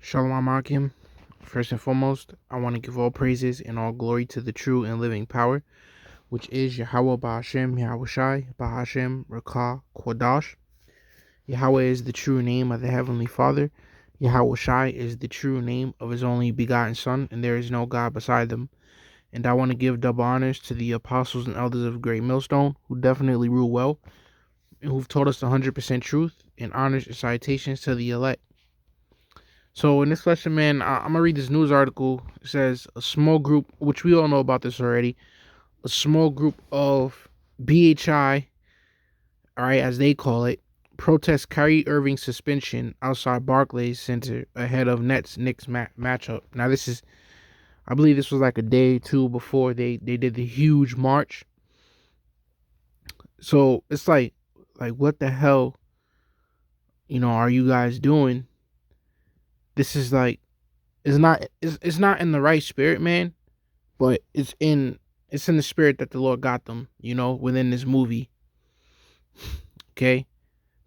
Shalom Akim. First and foremost, I want to give all praises and all glory to the true and living power, which is Yahweh Ba'ashem, Yahweh Shai, Ba'ashem, Rakah, Kodash. Yahweh is the true name of the Heavenly Father. Yahweh Shai is the true name of His only begotten Son, and there is no God beside them. And I want to give double honors to the apostles and elders of Great Millstone, who definitely rule well, and who've taught us 100% truth, and honors and citations to the elect. So in this lesson, man, I'm gonna read this news article. It says a small group, which we all know about this already, a small group of BHI, all right, as they call it, protest Kyrie Irving suspension outside Barclays Center ahead of Nets Knicks matchup. Now I believe this was like a day or two before they did the huge march. So it's like what the hell, are you guys doing? This is like it's not in the right spirit, man. But it's in the spirit that the Lord got them, within this movie. Okay?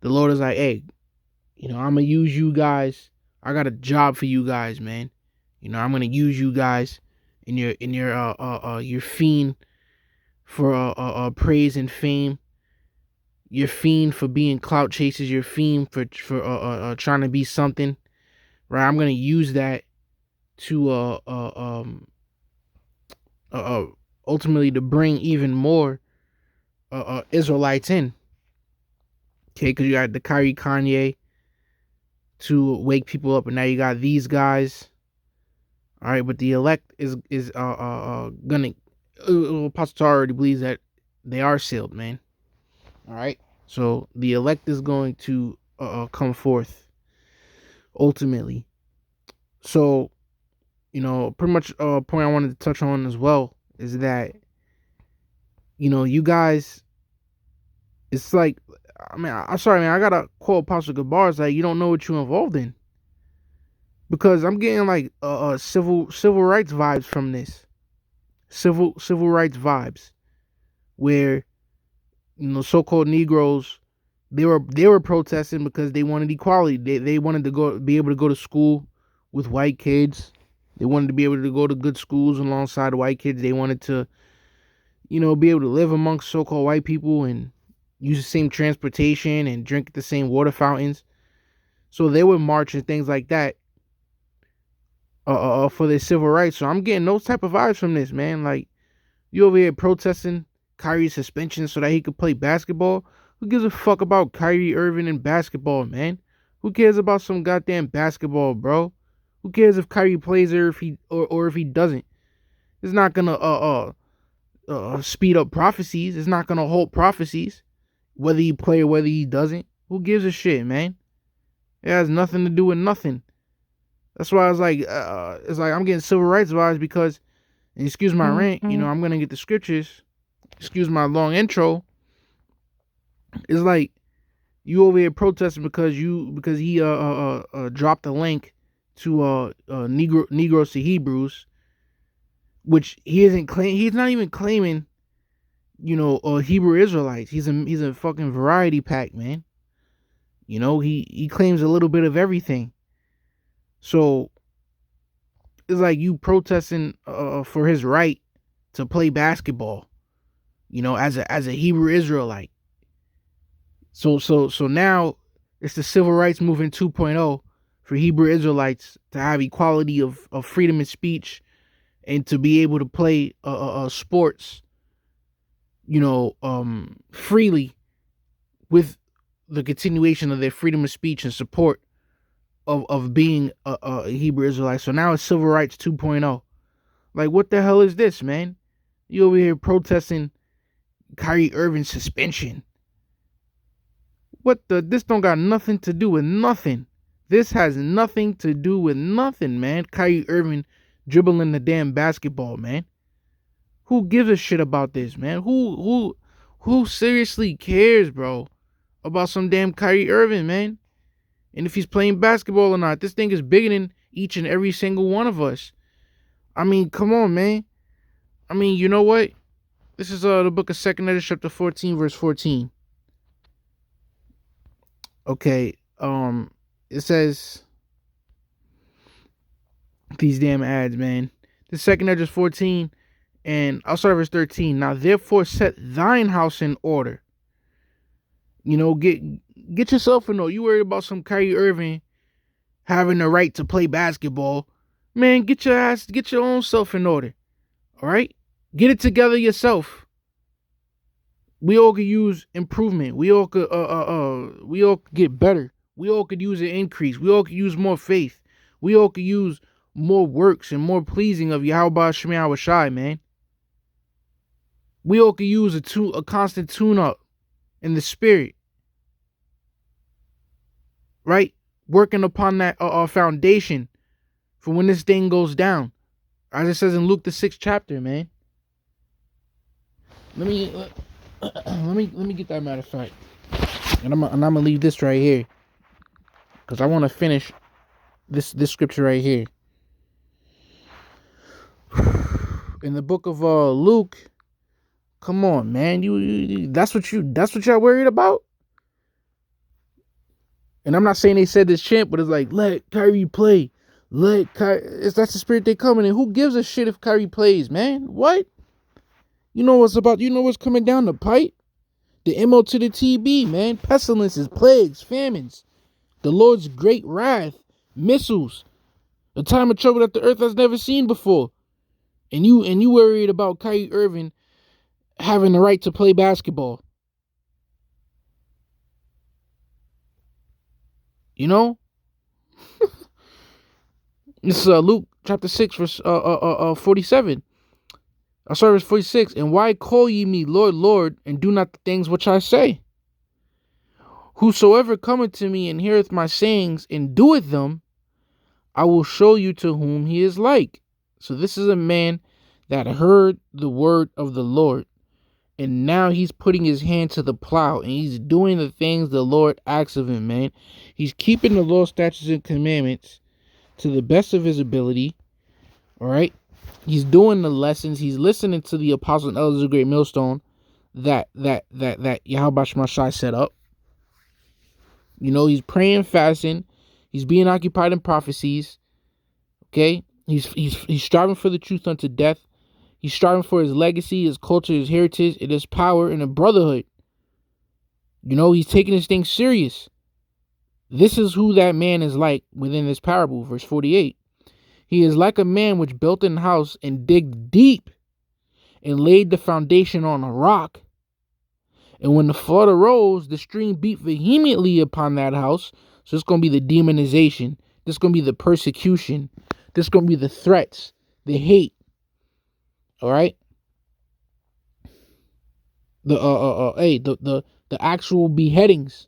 The Lord is like, hey, I'm gonna use you guys. I got a job for you guys, man. I'm gonna use you guys in your fiend for praise and fame. Your fiend for being clout chasers, your fiend for trying to be something. Right? I'm gonna use that to ultimately to bring even more Israelites in. Okay, because you got the Kyrie Kanye to wake people up, and now you got these guys. All right, but the elect is gonna. Apostle already believes that they are sealed, man. All right, so the elect is going to come forth ultimately. So, pretty much a point I wanted to touch on as well is that you guys. It's like, I mean, I'm sorry, man. I gotta quote Apostle Gabar. It's like you don't know what you're involved in, because I'm getting like civil rights vibes from this. Civil rights vibes, where so-called Negroes, they were protesting because they wanted equality. They wanted to be able to go to school with white kids. They wanted to be able to go to good schools alongside white kids. They wanted to, be able to live amongst so-called white people and use the same transportation and drink at the same water fountains. So they would march and things like that for their civil rights. So I'm getting those type of vibes from this, man. Like, you over here protesting Kyrie's suspension so that he could play basketball. Who gives a fuck about Kyrie Irving and basketball, man? Who cares about some goddamn basketball, bro? Who cares if Kyrie plays or if he doesn't? It's not gonna speed up prophecies. It's not gonna halt prophecies, whether he play or whether he doesn't. Who gives a shit, man? It has nothing to do with nothing. That's why I was like, it's like I'm getting civil rights vibes because, and excuse my rant, I'm gonna get the scriptures. Excuse my long intro. It's like you over here protesting because he dropped the link to Negroes to Hebrews, which he isn't claim. He's not even claiming, Hebrew Israelites. He's a fucking variety pack, man. He claims a little bit of everything. So it's like you protesting for his right to play basketball, as a Hebrew Israelite. So now it's the civil rights movement 2.0 for Hebrew Israelites to have equality of freedom of speech and to be able to play sports, freely with the continuation of their freedom of speech and support of being a Hebrew Israelite. So now it's civil rights 2.0. Like, what the hell is this, man? You over here protesting Kyrie Irving's suspension. This don't got nothing to do with nothing. This has nothing to do with nothing, man. Kyrie Irving dribbling the damn basketball, man. Who gives a shit about this, man? Who seriously cares, bro, about some damn Kyrie Irving, man? And if he's playing basketball or not, this thing is bigger than each and every single one of us. I mean, come on, man. I mean, you know what? This is the book of 2 Ezra chapter 14, verse 14. Okay, it says, These damn ads, man. The second Esdras 14, and I'll start verse 13. Now therefore set thine house in order. You know, get yourself in order. You worried about some Kyrie Irving having the right to play basketball. Man, get your own self in order. All right? Get it together yourself. We all could use improvement. We all could get better. We all could use an increase. We all could use more faith. We all could use more works and more pleasing of Yahweh Shema Shai, man. We all could use a constant tune-up in the spirit. Right? Working upon that foundation for when this thing goes down. As it says in Luke the 6th chapter, man. Let me get that, matter of fact. And I'm gonna leave this right here. Because I want to finish this scripture right here. In the book of Luke, come on, man. You that's what y'all worried about? And I'm not saying they said this chant, but it's like, let Kyrie play. That's the spirit they coming in. Who gives a shit if Kyrie plays, man? What? You know what's coming down the pipe? The MO to the TB, man. Pestilences, plagues, famines. The Lord's great wrath. Missiles. A time of trouble that the earth has never seen before. And you worried about Kyrie Irving having the right to play basketball. You know? This is Luke chapter 6 verse 47. Verse 46. And why call ye me Lord, Lord, and do not the things which I say? Whosoever cometh to me and heareth my sayings and doeth them, I will show you to whom he is like. So this is a man that heard the word of the Lord, and now he's putting his hand to the plow, and he's doing the things the Lord asks of him, man. He's keeping the law, statutes, and commandments to the best of his ability. All right. He's doing the lessons. He's listening to the apostles and elders of Great Millstone that Yahweh Shema Shai set up. You know, he's praying, fasting. He's being occupied in prophecies. Okay. He's striving for the truth unto death. He's striving for his legacy, his culture, his heritage, and his power and a brotherhood. You know, he's taking this thing serious. This is who that man is like within this parable, verse 48. He is like a man which built an house and digged deep and laid the foundation on a rock. And when the flood arose, the stream beat vehemently upon that house. So it's going to be the demonization. This is going to be the persecution. This is going to be the threats, the hate. All right. The actual beheadings.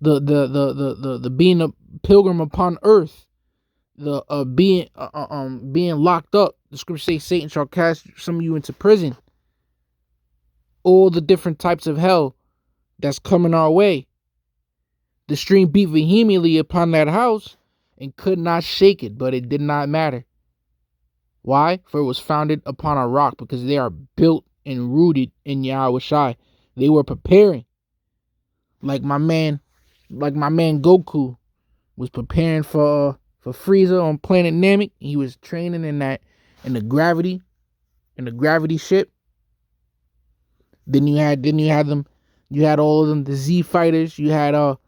The being a pilgrim upon earth. The being locked up. The scripture says Satan shall cast some of you into prison. All the different types of hell that's coming our way. The stream beat vehemently upon that house and could not shake it, but it did not matter. Why? For it was founded upon a rock, because they are built and rooted in Yahweh Shai. They were preparing. Like my man Goku was preparing for Frieza on planet Namek. He was training in the gravity ship. Then you had all of them, the Z fighters. You had Goku,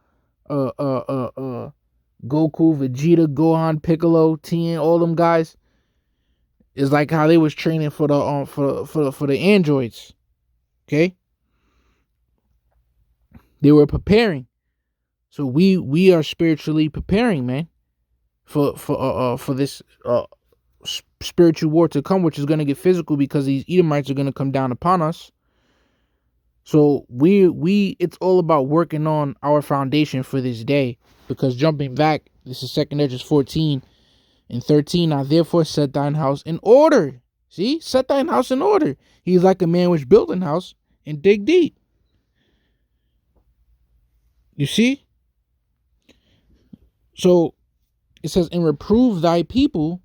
Vegeta, Gohan, Piccolo, Tien, all them guys. It's like how they was training for the androids. Okay? They were preparing. So we are spiritually preparing, man, for this spiritual war to come, which is going to get physical because these Edomites are going to come down upon us. So it's all about working on our foundation for this day. Because jumping back, this is 2 Esdras 14 and 13. Now therefore set thine house in order. See, set thine house in order. He's like a man which built an house and dig deep. You see? So it says, and reprove thy people,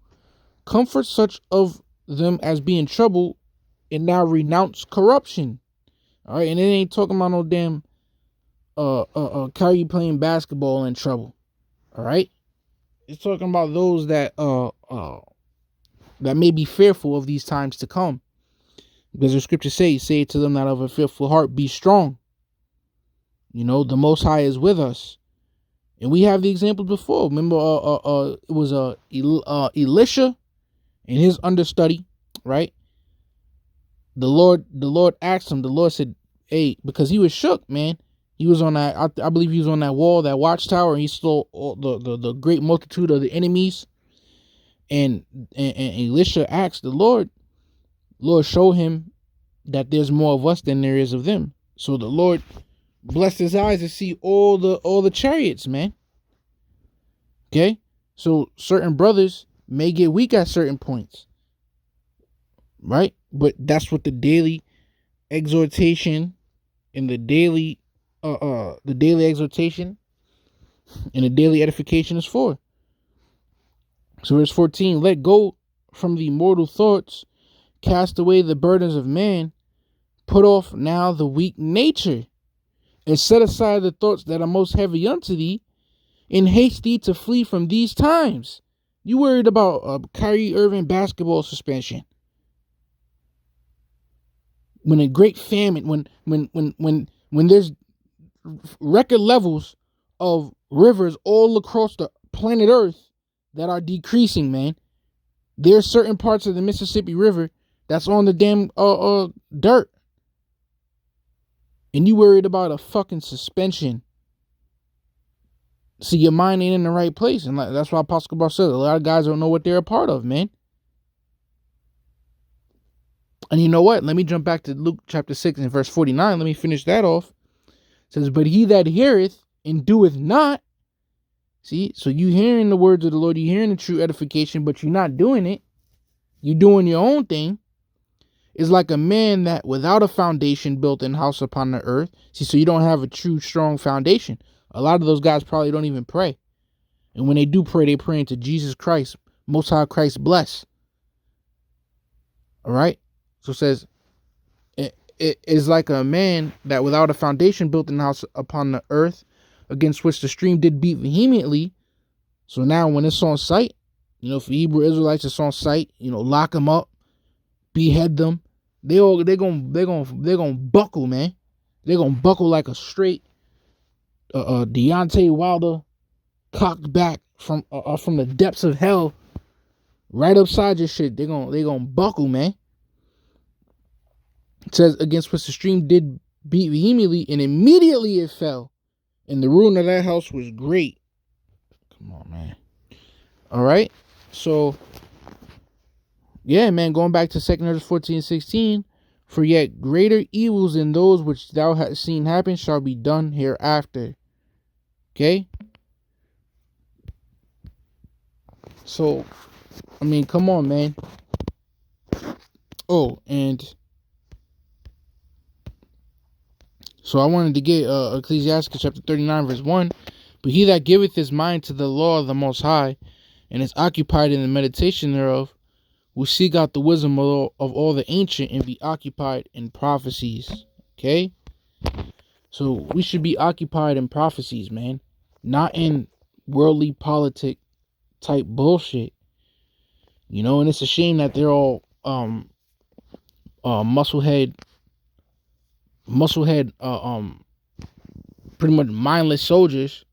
comfort such of them as be in trouble, and now renounce corruption. All right, and it ain't talking about no damn Kyrie playing basketball in trouble. All right, It's talking about those that that may be fearful of these times to come. Because the scripture say to them that of a fearful heart, be strong. You know, the Most High is with us. And we have the examples before. Remember, it was Elisha and his understudy, right? The Lord asked him. The Lord said, "Hey," because he was shook, man. He was on that. I believe he was on that wall, that watchtower, and he saw all the great multitude of the enemies. And Elisha asked the Lord, show him that there's more of us than there is of them. So the Lord blessed his eyes to see all the chariots, man. Okay, so certain brothers may get weak at certain points, right? But that's what the daily exhortation and the daily exhortation and the daily edification is for. So verse 14, let go from the mortal thoughts, cast away the burdens of man, put off now the weak nature, and set aside the thoughts that are most heavy unto thee, and haste thee to flee from these times. You worried about Kyrie Irving basketball suspension? When a great famine, when there's record levels of rivers all across the planet Earth that are decreasing, man. There's certain parts of the Mississippi River that's on the damn dirt. And you worried about a fucking suspension. See, your mind ain't in the right place. And that's why Apostle Gabar says a lot of guys don't know what they're a part of, man. And you know what? Let me jump back to Luke chapter 6 and verse 49. Let me finish that off. It says, but he that heareth and doeth not. See, so you hearing the words of the Lord, you hearing the true edification, but you're not doing it. You're doing your own thing. Is like a man that without a foundation built in house upon the earth. See, so you don't have a true strong foundation. A lot of those guys probably don't even pray. And when they do pray, they pray into Jesus Christ. Most High Christ bless. All right. So it says, it is like a man that without a foundation built in house upon the earth, against which the stream did beat vehemently. So now when it's on sight, you know, for Hebrew Israelites, it's on sight, you know, lock them up, behead them. They're gonna buckle, man. They're gonna buckle like a straight Deontay Wilder cocked back from the depths of hell, right upside your shit. They're gonna buckle, man. It says, against which the stream did beat vehemently, and immediately it fell, and the ruin of that house was great. Come on, man. All right, so yeah, man, going back to 2 Ezra 14:16, for yet greater evils than those which thou hast seen happen shall be done hereafter. Okay? So, I mean, come on, man. Oh, and so I wanted to get Ecclesiastes chapter 39, verse 1. But he that giveth his mind to the law of the Most High, and is occupied in the meditation thereof, will seek out the wisdom of all the ancient, and be occupied in prophecies. Okay? So we should be occupied in prophecies, man. Not in worldly politic type bullshit. You know, and it's a shame that they're all musclehead pretty much mindless soldiers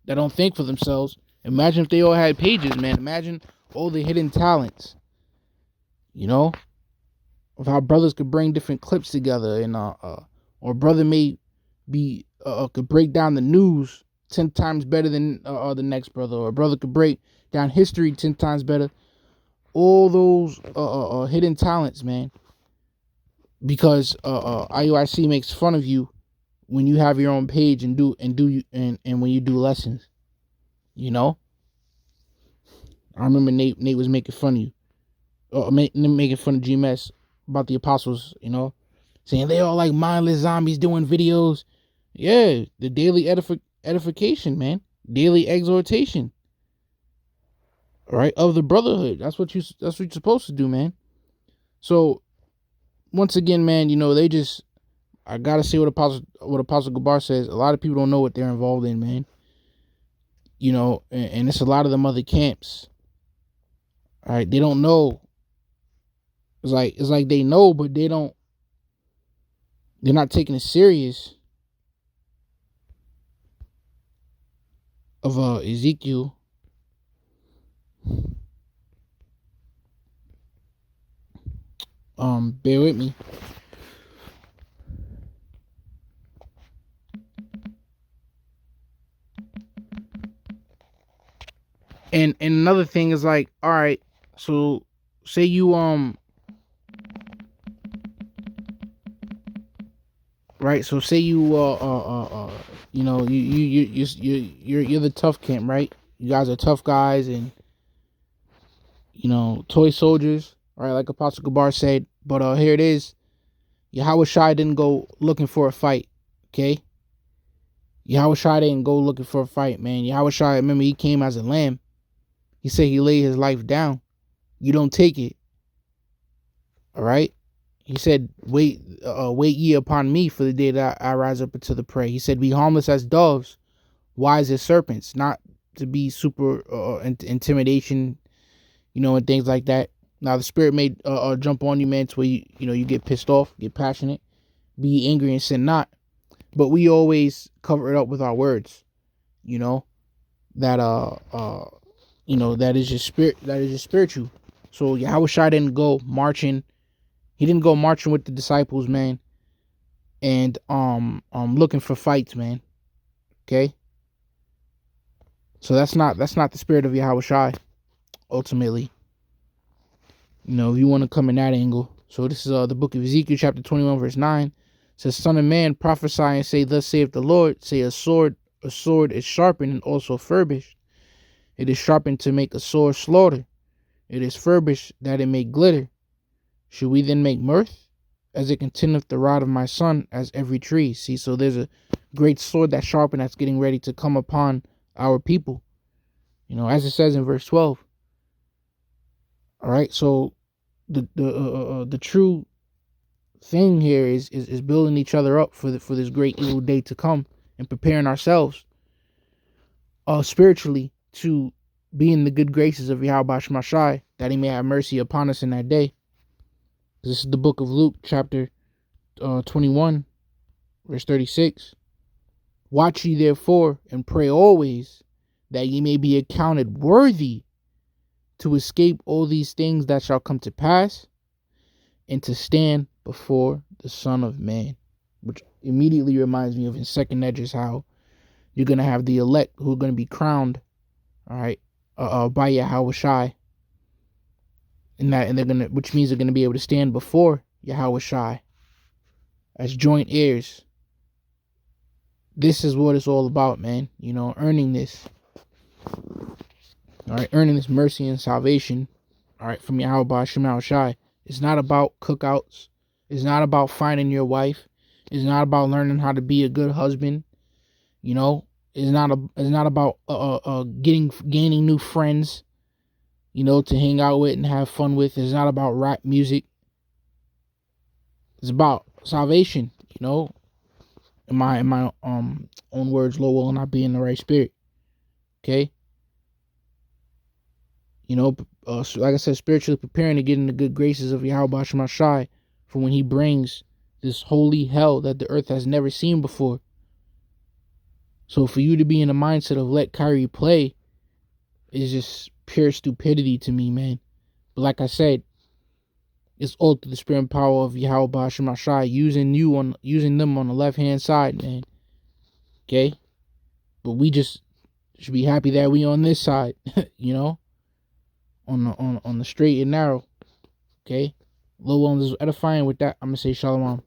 that don't think for themselves. Imagine if they all had pages, man. Imagine all the hidden talents, you know, of how brothers could bring different clips together, and or brother may be could break down the news 10 times better than the next brother, or brother could break down history 10 times better. All those hidden talents, man. Because IUIC makes fun of you when you have your own page and when you do lessons. You know? I remember Nate was making fun of you. Making fun of GMS about the apostles, you know? Saying they all like mindless zombies doing videos. Yeah, the daily edification, man. Daily exhortation. All right, of the brotherhood. That's what you're supposed to do, man. So once again, man, you know, I gotta say what Apostle Gabar says. A lot of people don't know what they're involved in, man. and it's a lot of them other camps. All right, they don't know. It's like they know, but they don't. They're not taking it serious. Of Ezekiel. Bear with me. And another thing is like, all right, so say you right, so say you you're the tough camp, right? You guys are tough guys and toy soldiers, right? Like Apostle Gabar said. But here it is. Yahweh Shai didn't go looking for a fight, okay? Yahweh Shai didn't go looking for a fight, man. Yahweh Shai, remember, he came as a lamb. He said he laid his life down. You don't take it. All right? He said, wait ye upon me for the day that I rise up into the prey. He said, be harmless as doves, wise as serpents, not to be super intimidation, and things like that. Now, the spirit may jump on you, man, to where you get pissed off, get passionate, be angry and sin not. But we always cover it up with our words, that that is your spirit, that is your spiritual. So Yahweh Shai didn't go marching. He didn't go marching with the disciples, man, and looking for fights, man. Okay? So that's not the spirit of Yahweh Shai, ultimately. If you want to come in that angle. So this is the book of Ezekiel, chapter 21, verse 9. It says, Son of man, prophesy and say, thus saith the Lord, say a sword is sharpened and also furbished. It is sharpened to make a sore slaughter. It is furbished that it may glitter. Should we then make mirth? As it contendeth the rod of my son, as every tree. See, so there's a great sword that's sharpened that's getting ready to come upon our people. As it says in verse 12. All right, so the true thing here is building each other up for this great evil day to come, and preparing ourselves spiritually to be in the good graces of Yahweh Shai, that he may have mercy upon us in that day. This is the book of Luke, chapter 21, verse 36. Watch ye therefore, and pray always, that ye may be accounted worthy to escape all these things that shall come to pass, and to stand before the Son of Man. Which immediately reminds me of in 2nd Esdras how you're going to have the elect who are going to be crowned, all right, by Yahweh Shai. And they're gonna, which means they're gonna be able to stand before Yahweh Shai as joint heirs. This is what it's all about, man. Earning this. All right, earning this mercy and salvation. All right, from Yahweh Shai. It's not about cookouts. It's not about finding your wife. It's not about learning how to be a good husband. It's not about gaining new friends, to hang out with and have fun with. It's not about rap music. It's about salvation, in my own words, low will not be in the right spirit. Okay? So like I said, spiritually preparing to get in the good graces of Yahweh Shai for when he brings this holy hell that the earth has never seen before. So for you to be in the mindset of let Kyrie play is just pure stupidity to me, man. But like I said, it's all through the spirit and power of Yahweh Shai using them on the left hand side, man. Okay? But we just should be happy that we on this side, on the straight and narrow. Okay? Low one is edifying. With that, I'm gonna say shalom.